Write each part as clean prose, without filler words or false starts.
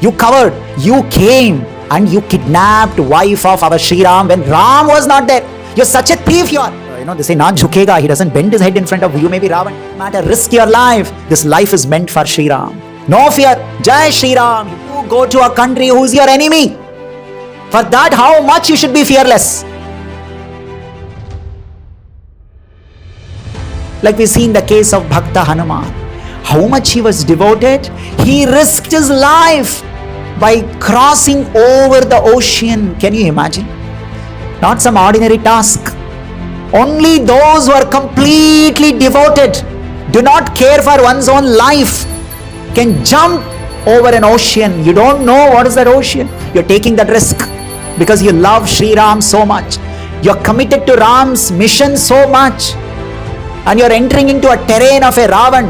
You covered, you came, and you kidnapped wife of our Sri Ram when Ram was not there. You're such a thief, you are. They say, "Na jhukega," he doesn't bend his head in front of you. May be Ravan. No matter, risk your life. This life is meant for Sri Ram. No fear. Jai Sri Ram. You go to a country who's your enemy. For that, how much you should be fearless. Like we see in the case of Bhakta Hanuman. How much he was devoted. He risked his life by crossing over the ocean. Can you imagine? Not some ordinary task. Only those who are completely devoted, do not care for one's own life, can jump over an ocean. You don't know what is that ocean. You're taking that risk because you love Sri Ram so much. You're committed to Ram's mission so much. And you're entering into a terrain of a Ravan.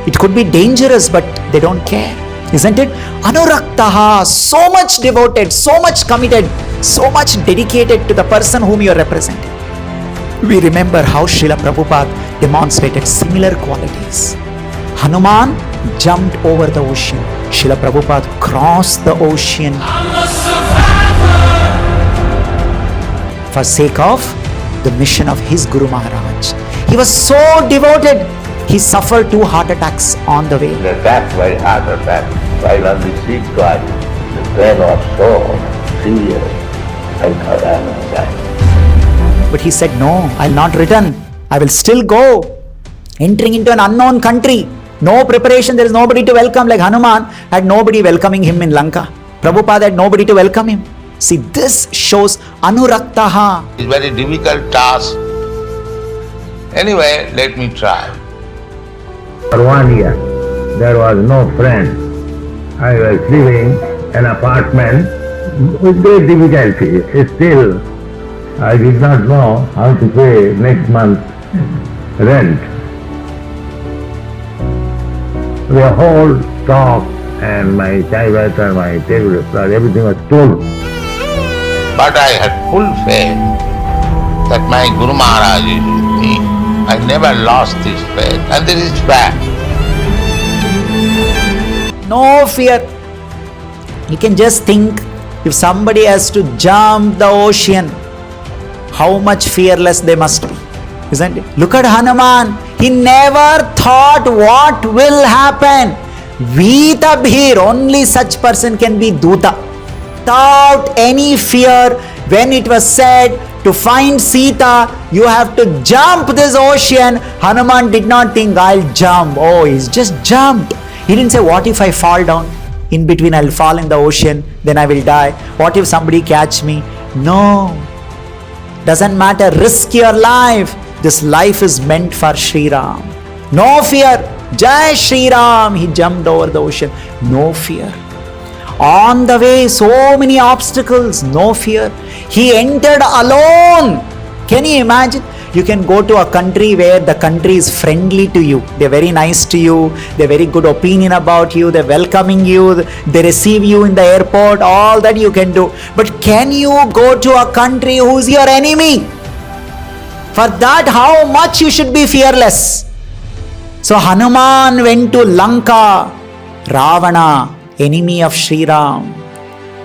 It could be dangerous, but they don't care. Isn't it? Anuraktaha, so much devoted, so much committed, so much dedicated to the person whom you are representing. We remember how Srila Prabhupada demonstrated similar qualities. Hanuman jumped over the ocean. Srila Prabhupada crossed the ocean for sake of the mission of his Guru Maharaj. He was so devoted, he suffered 2 heart attacks on the way. The attack by heart attack, while on the sea twice, the pain was so serious, I thought I must die. But he said, "No, I'll not return. I will still go." Entering into an unknown country, no preparation, there is nobody to welcome. Like Hanuman had nobody welcoming him in Lanka. Prabhupada had nobody to welcome him. See, this shows anuraktaha. It's a very difficult task. Anyway, let me try. For 1 year, there was no friend. I was living in an apartment with great difficulty. Still, I did not know how to pay next month's rent. The whole stock and my chai water, my table, everything was stolen. But I had full faith that my Guru Maharaj is with me. I never lost this faith, and this is fact. No fear. You can just think, if somebody has to jump the ocean, how much fearless they must be, isn't it? Look at Hanuman. He never thought what will happen. Vita Bhir, only such person can be Duta. Without any fear, when it was said to find Sita, you have to jump this ocean, Hanuman did not think, I'll jump. Oh, he's just jumped. He didn't say, what if I fall down? In between, I'll fall in the ocean, then I will die. What if somebody catch me? No. Doesn't matter, risk your life. This life is meant for Sri Ram. No fear. Jai Sri Ram. He jumped over the ocean. No fear. On the way, so many obstacles. No fear. He entered alone. Can you imagine? You can go to a country where the country is friendly to you. They're very nice to you. They're very good opinion about you. They're welcoming you. They receive you in the airport. All that you can do. But can you go to a country who's your enemy? For that, how much you should be fearless. So Hanuman went to Lanka. Ravana, enemy of Sri Ram.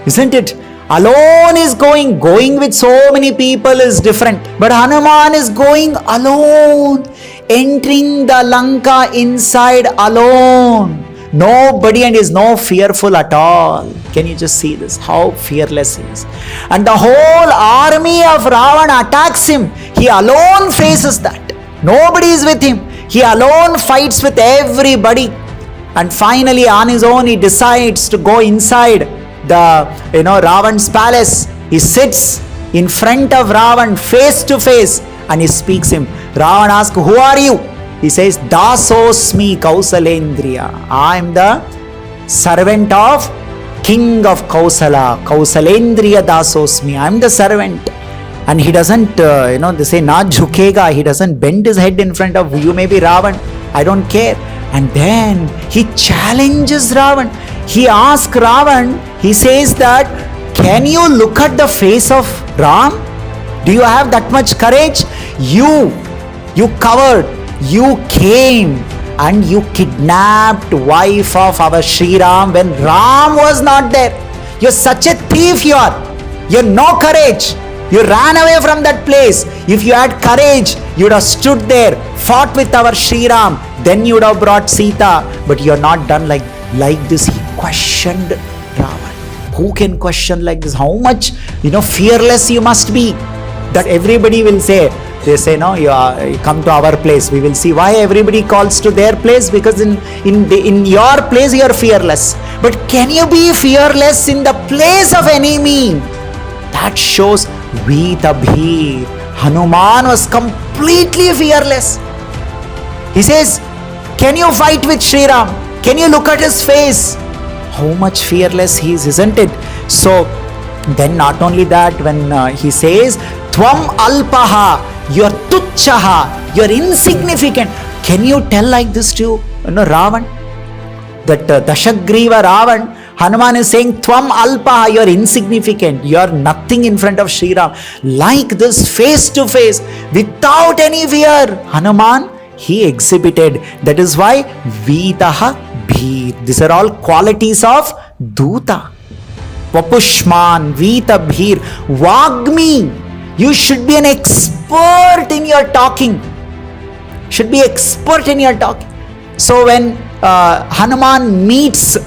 Isn't it? Alone is going with so many people is different. But Hanuman is going alone, entering the Lanka inside alone. Nobody, and is no fearful at all. Can you just see this? How fearless he is. And the whole army of Ravana attacks him. He alone faces that. Nobody is with him. He alone fights with everybody. And finally on his own he decides to go inside the Ravan's palace. He sits in front of Ravan face to face and he speaks him. Ravan asks, who are you? He says, Dasosmi Kausalendriya. I am the servant of King of Kausala. Kausalendriya Dasosmi. I am the servant. And he doesn't, they say, Na jhukega. He doesn't bend his head in front of you may be Ravan. I don't care. And then he challenges Ravan. He asks Ravan, he says that, can you look at the face of Ram? Do you have that much courage? You covered, you came, and you kidnapped wife of our Sri Ram when Ram was not there. You're such a thief you are. You're no courage. You ran away from that place. If you had courage, you would have stood there, fought with our Sri Ram, then you would have brought Sita. But you're not done like this. He questioned Ravan. Who can question like this? How much, fearless you must be, that everybody will say, they say, no, you come to our place. We will see why everybody calls to their place, because in your place you are fearless. But can you be fearless in the place of enemy? That shows Vitabhir. Hanuman was completely fearless. He says, can you fight with Sri Ram? Can you look at his face? How much fearless he is, isn't it? So then not only that, when he says, Tvam alpaha, you're tuchaha, you're insignificant. Can you tell like this to Ravan? That Dashagriva Ravan, Hanuman is saying, Tvam alpaha, you're insignificant, you're nothing in front of Sri Ram. Like this, face to face, without any fear, Hanuman, he exhibited. That is why Vitaha Bhir. These are all qualities of Duta. Vapushman, Vitabhir, Vagmi. You should be an expert in your talking. Should be expert in your talking. So when Hanuman meets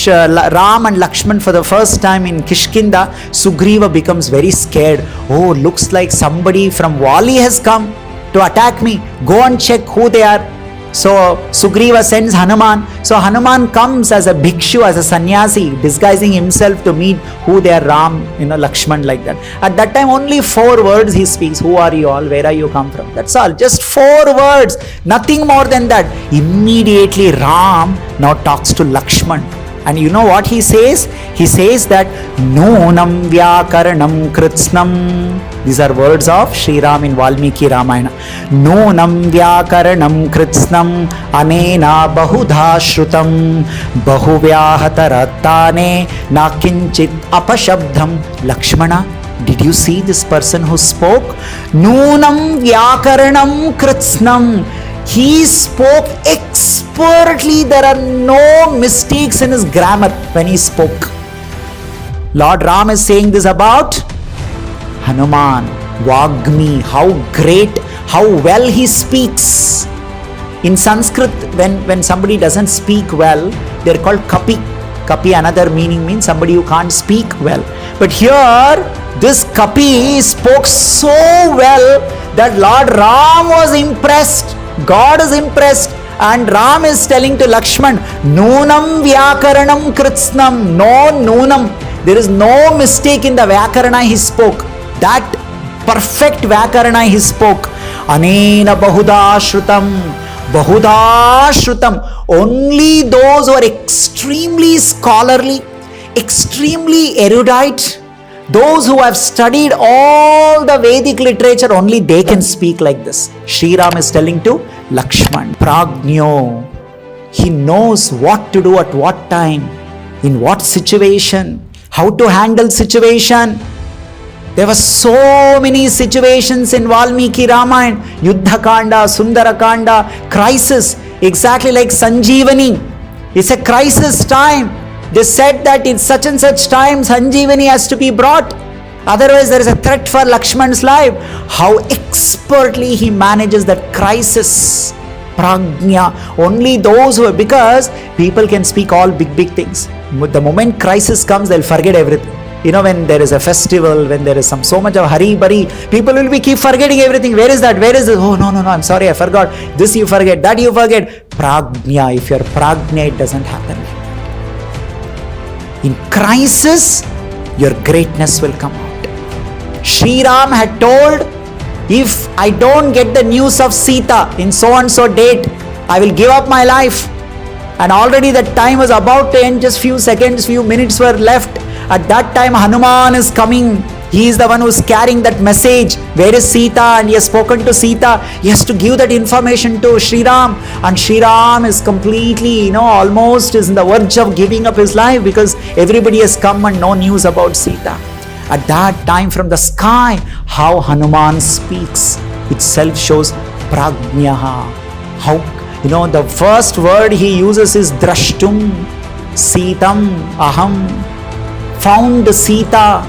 Ram and Lakshman for the first time in Kishkinda, Sugriva becomes very scared. Oh, looks like somebody from Vali has come to attack me. Go and check who they are. So Sugriva sends Hanuman. So Hanuman comes as a bhikshu, as a sannyasi, disguising himself to meet who they are, Ram, Lakshman, like that. At that time only 4 words he speaks. Who are you all? Where are you come from? That's all. Just 4 words. Nothing more than that. Immediately Ram now talks to Lakshman. And you know what he says? He says that Nunam Vyakaranam Kritsnam. These are words of Sri Ram in Valmiki Ramayana. Nunam Vyakaranam Kritsnam Anena Bahudha Shrutam Bahuvyahataratane Nakinchit Apashabdham. Lakshmana, did you see this person who spoke? Nunam Vyakaranam Kritsnam. He spoke expertly. There are no mistakes in his grammar when he spoke. Lord Ram is saying this about Hanuman. Vagmi, how great, how well he speaks. In Sanskrit, when somebody doesn't speak well, they're called kapi. Kapi, another meaning means somebody who can't speak well. But here, this kapi spoke so well that Lord Ram was impressed. God is impressed, and Ram is telling to Lakshman, Nunam Vyakaranam Kritsnam. No Nunam. There is no mistake in the Vyakarana he spoke. That perfect Vyakarana he spoke. Anena Bahuda Shrutam. Bahuda Shrutam. Only those who are extremely scholarly, extremely erudite, those who have studied all the Vedic literature, only they can speak like this. Sri Ram is telling to Lakshman, Pragnyo. He knows what to do at what time, in what situation, how to handle situation. There were so many situations in Valmiki Ramayana, Yuddha Kanda, Sundara Kanda, crisis, exactly like Sanjeevani. It's a crisis time. They said that in such and such time Sanjeevani has to be brought. Otherwise there is a threat for Lakshman's life. How expertly he manages that crisis. Prajna. Only those who are, because people can speak all big things. The moment crisis comes, they'll forget everything. When there is a festival, when there is so much of hurry bari, people will keep forgetting everything. Where is that? Where is this? Oh, no, I'm sorry, I forgot. This you forget, that you forget. Prajna. If you're prajna, it doesn't happen. In crisis, your greatness will come out. Sri Ram had told, if I don't get the news of Sita in so and so date, I will give up my life. And already that time was about to end, just few seconds, few minutes were left. At that time Hanuman is coming. He is the one who is carrying that message. Where is Sita? And he has spoken to Sita. He has to give that information to Sri Ram. And Sri Ram is completely, almost is in the verge of giving up his life, because everybody has come and no news about Sita. At that time from the sky, how Hanuman speaks itself shows prajnaha. How You know, the first word he uses is drashtum, Sitam, aham, found Sita.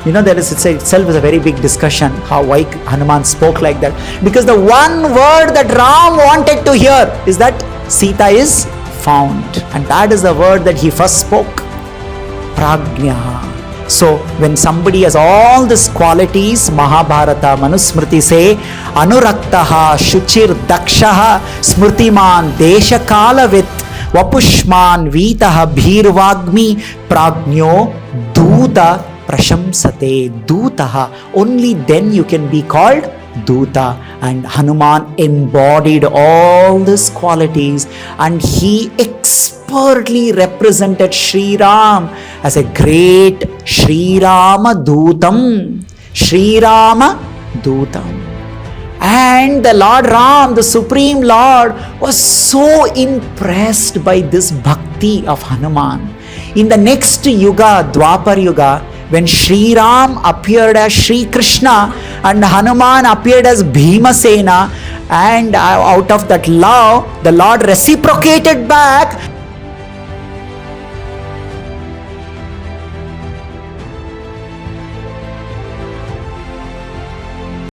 You know, that is itself is a very big discussion, why Hanuman spoke like that. Because the one word that Ram wanted to hear is that Sita is found. And that is the word that he first spoke. Prajna. So when somebody has all these qualities, Mahabharata, Manusmriti say, Anuraktaha, Shuchir, Dakshaha, Smritiman, Deshakalavit, Vapushman, Vitaha, Bhirvagmi, Prajno, Duta, Prashamsate, Dutaha. Only then you can be called Duta. And Hanuman embodied all these qualities, and he expertly represented Sri Ram as a great Sri Rama Dutam. Sri Rama Dutam. And the Lord Ram, the Supreme Lord, was so impressed by this bhakti of Hanuman. In the next Yuga, Dwapar Yuga, when Sri Ram appeared as Sri Krishna and Hanuman appeared as Bhimasena, and out of that love, the Lord reciprocated back